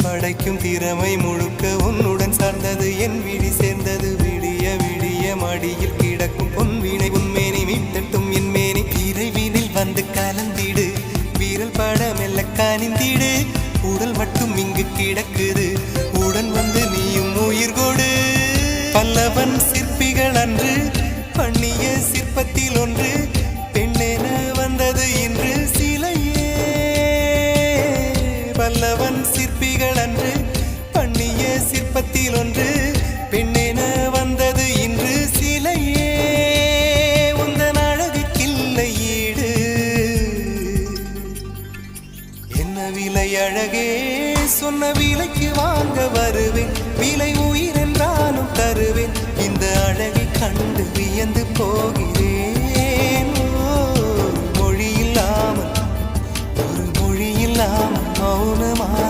படைக்கும் திறமை முழுக்க உன்னுடன் சார்ந்தது என் விழி சேர்ந்தது விடிய விடிய மடியில் கிடக்கும் பொன்வினை உன்மேனி மீட்டட்டும் என் மேனி இறைவினில் வந்து கலந்திடு வீரல் பட மெல்ல காணிந்திடு உடல் மட்டும் இங்கு கிடக்குது உடன் வந்து நீயும் உயிர் கொடு பல்லவன் சிற்பிகள் அன்று பண்ணிய சிற்பத்தில் ஒன்று பெண்ணென வந்தது இன்று சிலையே பல்லவன் சிற்பிகள் அன்று பண்ணிய சிற்பத்தில் ஒன்று பெண்ணென வந்தது இன்று சிலையே உந்தன் அழகுக்கில்லை ஈடு என்ன விலை அழகே சொன்ன விலைக்கு வாங்க வருவேன் விலை உயிர் என்றாலும் தருவேன் இந்த அழகை கண்டு வியந்து போகிறேன் மொழி இல்லாமல் ஒரு மொழி இல்லாமல் மௌனமாக